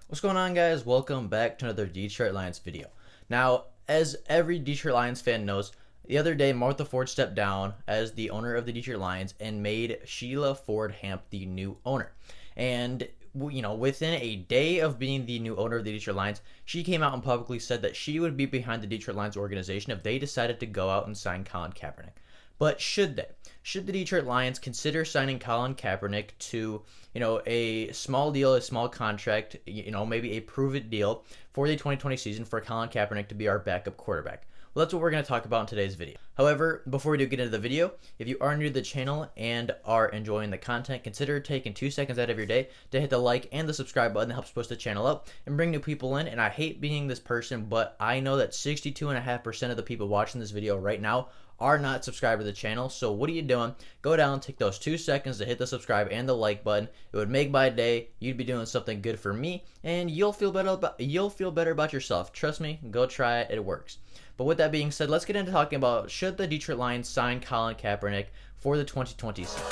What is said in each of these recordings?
What's going on, guys? Welcome back to another Detroit Lions video. Now, as every Detroit Lions fan knows, the other day Martha Ford stepped down as the owner of the Detroit Lions and made Sheila Ford Hamp the new owner. And within a day of being the new owner of the Detroit Lions, she came out and publicly said that she would be behind the Detroit Lions organization if they decided to go out and sign Colin Kaepernick. But should they? Should the Detroit Lions consider signing Colin Kaepernick to, a small deal, a small contract, maybe a prove-it deal for the 2020 season for Colin Kaepernick to be our backup quarterback? Well, that's what we're going to talk about in today's video. However, before we do get into the video, if you are new to the channel and are enjoying the content, consider taking 2 seconds out of your day to hit the like and the subscribe button that helps push the channel up and bring new people in. And I hate being this person, but I know that 62.5% of the people watching this video right now are not subscribed to the channel. So what are you doing? Go down, take those 2 seconds to hit the subscribe and the like button. It would make my day. You'd be doing something good for me, and you'll feel better about yourself. Trust me, go try it. It works. But with that being said, let's get into talking about should the Detroit Lions sign Colin Kaepernick for the 2020 season.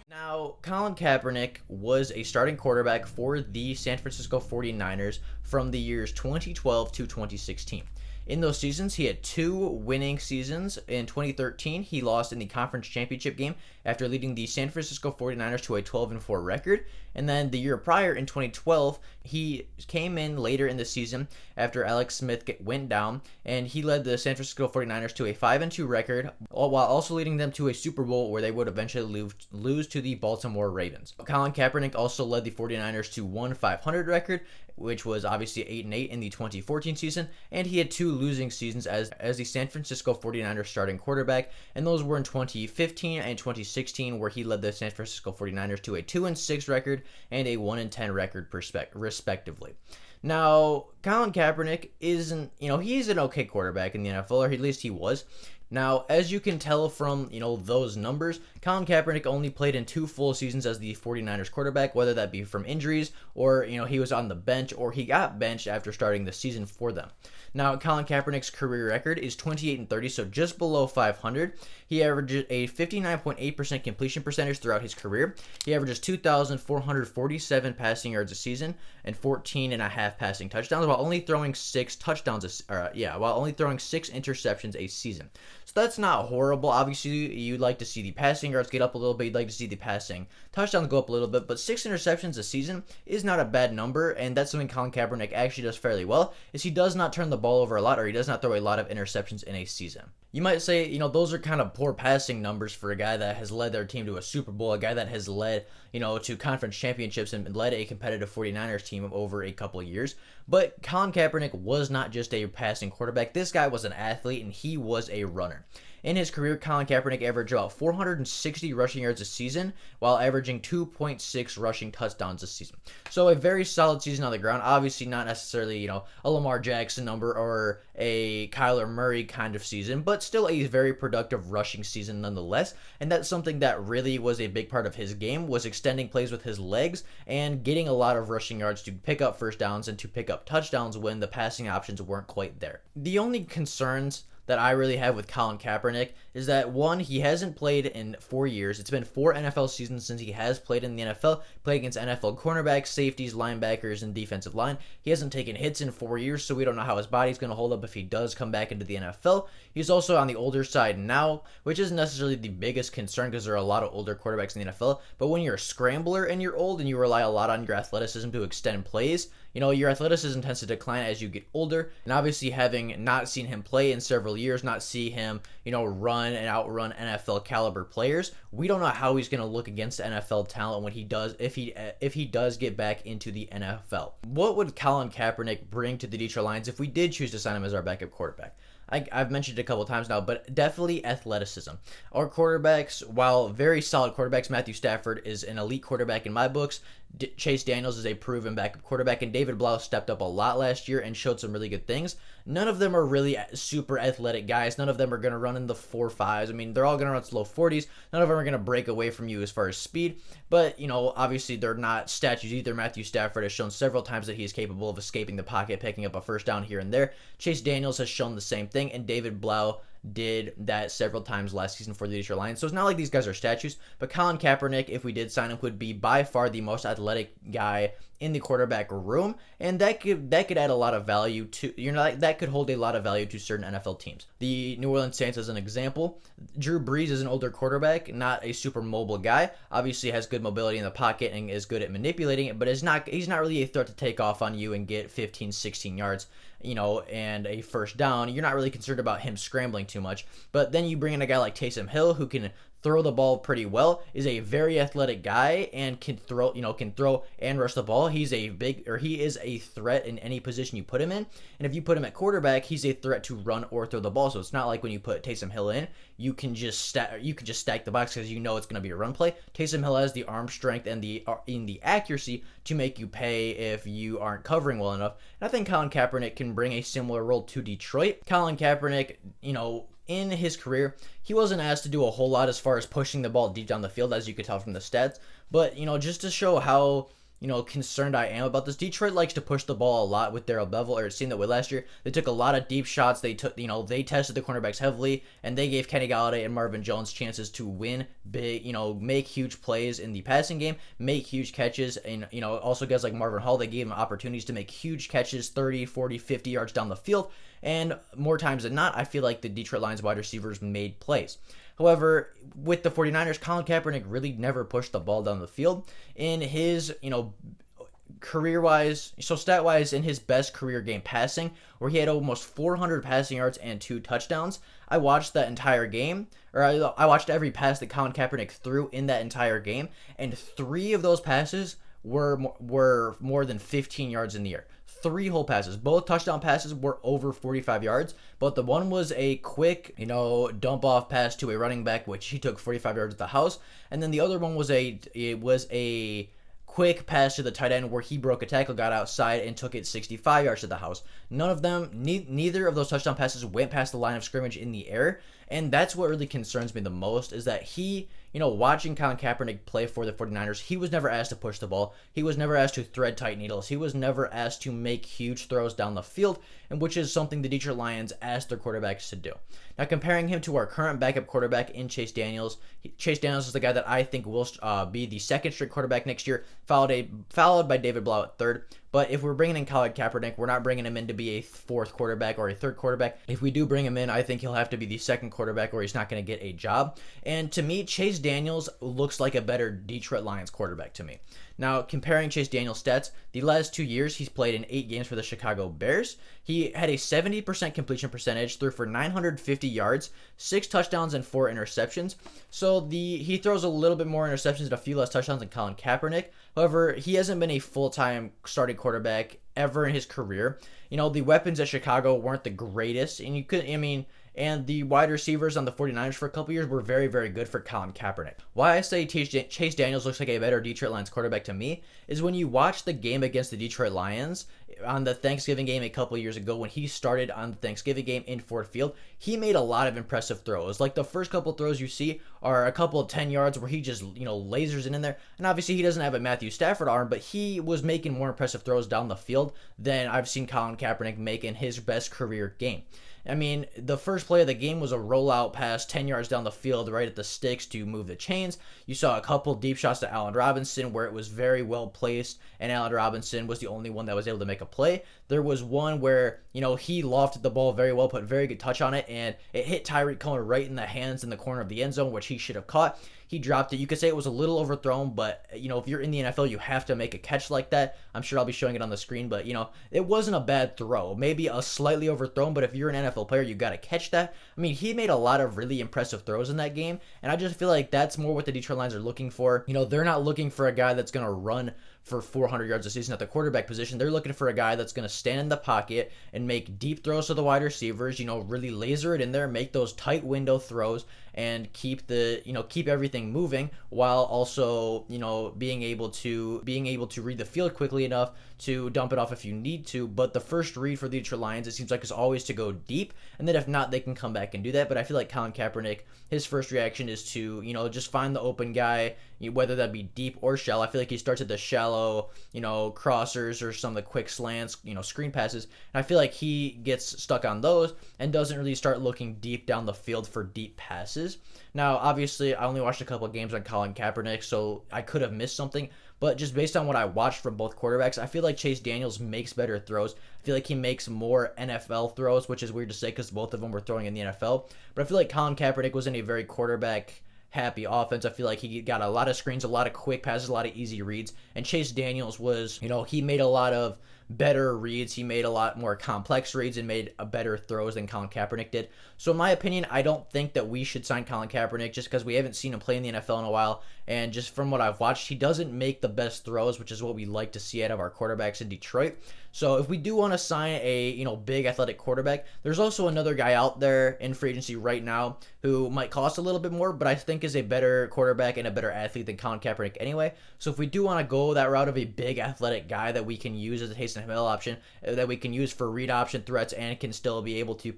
Now, Colin Kaepernick was a starting quarterback for the San Francisco 49ers from the years 2012 to 2016. In those seasons, he had 2 winning seasons. In 2013, he lost in the conference championship game after leading the San Francisco 49ers to a 12-4 record. And then the year prior, in 2012, he came in later in the season after Alex Smith went down, and he led the San Francisco 49ers to a 5-2 record, while also leading them to a Super Bowl where they would eventually lose to the Baltimore Ravens. Colin Kaepernick also led the 49ers to 1-500 record, which was obviously 8-8 in the 2014 season, and he had 2 losing seasons as the San Francisco 49ers starting quarterback, and those were in 2015 and 2016, where he led the San Francisco 49ers to a 2-6 record and a 1-10 record respectively. Now, Colin Kaepernick isn't, he's an okay quarterback in the NFL, or at least he was. Now, as you can tell from, those numbers, Colin Kaepernick only played in 2 full seasons as the 49ers quarterback, whether that be from injuries or, he was on the bench or he got benched after starting the season for them. Now, Colin Kaepernick's career record is 28-30, so just below 500. He averages a 59.8% completion percentage throughout his career. He averages 2,447 passing yards a season and 14.5 passing touchdowns, while only throwing 6 interceptions a season. So that's not horrible. Obviously, you'd like to see the passing yards get up a little bit. You'd like to see the passing touchdowns go up a little bit. But 6 interceptions a season is not a bad number, and that's something Colin Kaepernick actually does fairly well, is he does not turn the ball over a lot, or he does not throw a lot of interceptions in a season. You might say, those are kind of poor passing numbers for a guy that has led their team to a Super Bowl, a guy that has led, to conference championships and led a competitive 49ers team over a couple of years. But Colin Kaepernick was not just a passing quarterback. This guy was an athlete, and he was a runner. In his career, Colin Kaepernick averaged about 460 rushing yards a season, while averaging 2.6 rushing touchdowns a season. So a very solid season on the ground. Obviously not necessarily, a Lamar Jackson number or a Kyler Murray kind of season, but still a very productive rushing season nonetheless. And that's something that really was a big part of his game, was extending plays with his legs and getting a lot of rushing yards to pick up first downs and to pick up touchdowns when the passing options weren't quite there. The only concerns that I really have with Colin Kaepernick is that, one, he hasn't played in 4 years. It's been 4 NFL seasons since he has played in the NFL, played against NFL cornerbacks, safeties, linebackers, and defensive line. He hasn't taken hits in 4 years, so we don't know how his body's going to hold up if he does come back into the NFL. He's also on the older side now, which isn't necessarily the biggest concern because there are a lot of older quarterbacks in the NFL, but when you're a scrambler and you're old and you rely a lot on your athleticism to extend plays, your athleticism tends to decline as you get older, and obviously having not seen him play in several years, not see him, run and outrun NFL caliber players, we don't know how he's going to look against NFL talent when he does, if he does get back into the NFL. What would Colin Kaepernick bring to the Detroit Lions if we did choose to sign him as our backup quarterback? I've mentioned it a couple of times now, but definitely athleticism. Our quarterbacks, while very solid quarterbacks, Matthew Stafford is an elite quarterback in my books. Chase Daniels is a proven backup quarterback, and David Blau stepped up a lot last year and showed some really good things. None of them are really super athletic guys. None of them are going to run in the 4.5s. I mean, they're all going to run slow 40s. None of them are going to break away from you as far as speed. But, obviously they're not statues either. Matthew Stafford has shown several times that he is capable of escaping the pocket, picking up a first down here and there. Chase Daniels has shown the same thing, and David Blau did that several times last season for the Detroit Lions. So it's not like these guys are statues, but Colin Kaepernick, if we did sign him, would be by far the most athletic guy in the quarterback room, and that could add a lot of value to, that could hold a lot of value to certain NFL teams. The New Orleans Saints as an example, Drew Brees is an older quarterback, not a super mobile guy. Obviously has good mobility in the pocket and is good at manipulating it, but he's not really a threat to take off on you and get 15, 16 yards, and a first down. You're not really concerned about him scrambling too much. But then you bring in a guy like Taysom Hill, who can throw the ball pretty well, is a very athletic guy, and can throw and rush the ball. He is a threat in any position you put him in. And if you put him at quarterback, he's a threat to run or throw the ball. So it's not like when you put Taysom Hill in, you can just stack the box because it's going to be a run play. Taysom Hill has the arm strength and the accuracy to make you pay if you aren't covering well enough. And I think Colin Kaepernick can bring a similar role to Detroit. Colin Kaepernick, in his career, he wasn't asked to do a whole lot as far as pushing the ball deep down the field, as you could tell from the stats. But, just to show how, concerned I am about this, Detroit likes to push the ball a lot with Darrell Bevell, or it seemed that way last year. They took a lot of deep shots. They tested the cornerbacks heavily, and they gave Kenny Golladay and Marvin Jones chances to win big, make huge plays in the passing game, make huge catches, and, also guys like Marvin Hall, they gave him opportunities to make huge catches 30, 40, 50 yards down the field. And more times than not, I feel like the Detroit Lions wide receivers made plays. However, with the 49ers, Colin Kaepernick really never pushed the ball down the field. In his, career-wise, so stat-wise, in his best career game passing, where he had almost 400 passing yards and 2 touchdowns, I watched that entire game, or I watched every pass that Colin Kaepernick threw in that entire game, and 3 of those passes were more than 15 yards in the air. 3 whole passes. Both touchdown passes were over 45 yards, but the one was a quick, dump off pass to a running back, which he took 45 yards at the house, and then the other one was a quick pass to the tight end where he broke a tackle, got outside, and took it 65 yards to the house. None of them, neither of those touchdown passes went past the line of scrimmage in the air, and that's what really concerns me the most, is that he, watching Colin Kaepernick play for the 49ers, he was never asked to push the ball. He was never asked to thread tight needles. He was never asked to make huge throws down the field, and which is something the Detroit Lions asked their quarterbacks to do. Now, comparing him to our current backup quarterback in Chase Daniels, Chase Daniels is the guy that I think will be the second string quarterback next year, followed by David Blau at third. But if we're bringing in Colin Kaepernick, we're not bringing him in to be a 4th quarterback or a 3rd quarterback. If we do bring him in, I think he'll have to be the 2nd quarterback, or he's not going to get a job. And to me, Chase Daniels looks like a better Detroit Lions quarterback to me. Now, comparing Chase Daniels' stats, the last 2 years he's played in 8 games for the Chicago Bears. He had a 70% completion percentage, threw for 950 yards, 6 touchdowns, and 4 interceptions. So he throws a little bit more interceptions and a few less touchdowns than Colin Kaepernick. However, he hasn't been a full-time starting quarterback ever in his career. The weapons at Chicago weren't the greatest, and the wide receivers on the 49ers for a couple years were very, very good for Colin Kaepernick. Why I say Chase Daniels looks like a better Detroit Lions quarterback to me is when you watch the game against the Detroit Lions on the Thanksgiving game a couple years ago, when he started on the Thanksgiving game in Ford Field, he made a lot of impressive throws. Like, the first couple throws you see are a couple of 10 yards where he just, lasers it in there. And obviously he doesn't have a Matthew Stafford arm, but he was making more impressive throws down the field than I've seen Colin Kaepernick make in his best career game. The first play of the game was a rollout pass 10 yards down the field right at the sticks to move the chains. You saw a couple deep shots to Allen Robinson where it was very well placed, and Allen Robinson was the only one that was able to make a play. There was one where, he lofted the ball very well, put very good touch on it, and it hit Tyreek Cohen right in the hands in the corner of the end zone, which he should have caught. He dropped it. You could say it was a little overthrown, but, if you're in the NFL, you have to make a catch like that. I'm sure I'll be showing it on the screen, but, it wasn't a bad throw. Maybe a slightly overthrown, but if you're an NFL player, you got to catch that. He made a lot of really impressive throws in that game, and I just feel like that's more what the Detroit Lions are looking for. They're not looking for a guy that's going to run for 400 yards a season at the quarterback position. They're looking for a guy that's going to stand in the pocket and make deep throws to the wide receivers, really laser it in there, make those tight window throws, and keep everything moving, while also, being able to read the field quickly enough to dump it off if you need to. But the first read for the Detroit Lions, it seems like, is always to go deep, and then if not, they can come back and do that. But I feel like Colin Kaepernick, his first reaction is to, just find the open guy, whether that be deep or shallow. I feel like he starts at the shallow shallow, crossers or some of the quick slants, screen passes. And I feel like he gets stuck on those and doesn't really start looking deep down the field for deep passes. Now, obviously, I only watched a couple of games on Colin Kaepernick, so I could have missed something. But just based on what I watched from both quarterbacks, I feel like Chase Daniels makes better throws. I feel like he makes more NFL throws, which is weird to say because both of them were throwing in the NFL. But I feel like Colin Kaepernick was in a very quarterback-happy offense. I feel like he got a lot of screens, a lot of quick passes, a lot of easy reads. And Chase Daniels was, he made a lot of better reads. He made a lot more complex reads and made a better throws than Colin Kaepernick did. So in my opinion, I don't think that we should sign Colin Kaepernick just because we haven't seen him play in the NFL in a while. And just from what I've watched, he doesn't make the best throws, which is what we like to see out of our quarterbacks in Detroit. So if we do want to sign a big athletic quarterback, there's also another guy out there in free agency right now who might cost a little bit more, but I think is a better quarterback and a better athlete than Colin Kaepernick anyway. So if we do want to go that route of a big athletic guy that we can use as a Taysom Hill option, that we can use for read option threats and can still be able to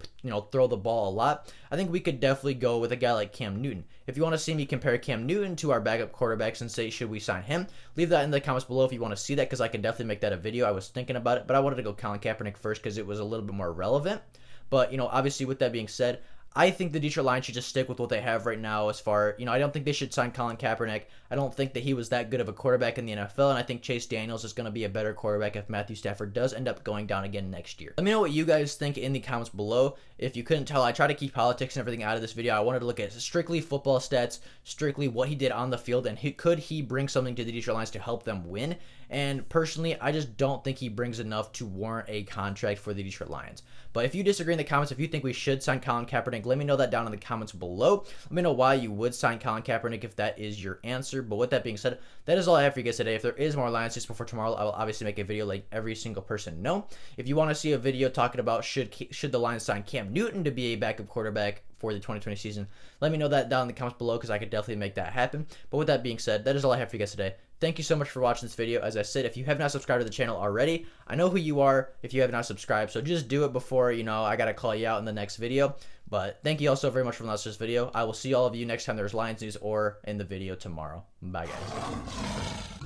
throw the ball a lot, I think we could definitely go with a guy like Cam Newton. If you want to see me compare Cam Newton to our backup quarterbacks and say, should we sign him? Leave that in the comments below if you want to see that, because I can definitely make that a video. I was thinking about it, but I wanted to go Colin Kaepernick first because it was a little bit more relevant. But, obviously with that being said, I think the Detroit Lions should just stick with what they have right now as far, I don't think they should sign Colin Kaepernick. I don't think that he was that good of a quarterback in the NFL, and I think Chase Daniels is going to be a better quarterback if Matthew Stafford does end up going down again next year. Let me know what you guys think in the comments below. If you couldn't tell, I try to keep politics and everything out of this video. I wanted to look at strictly football stats, strictly what he did on the field, and could he bring something to the Detroit Lions to help them win? And personally, I just don't think he brings enough to warrant a contract for the Detroit Lions. But if you disagree in the comments, if you think we should sign Colin Kaepernick, let me know that down in the comments below. Let me know why you would sign Colin Kaepernick if that is your answer. But with that being said, that is all I have for you guys today. If there is more Lions news before tomorrow, I will obviously make a video like every single person know. If you want to see a video talking about should the Lions sign Cam Newton to be a backup quarterback for the 2020 season, let me know that down in the comments below because I could definitely make that happen. But with that being said, that is all I have for you guys today. Thank you so much for watching this video. As I said, if you have not subscribed to the channel already, I know who you are if you have not subscribed, so just do it before, I got to call you out in the next video. But thank you all so very much for watching this video. I will see all of you next time there's Lions news or in the video tomorrow. Bye,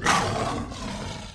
guys.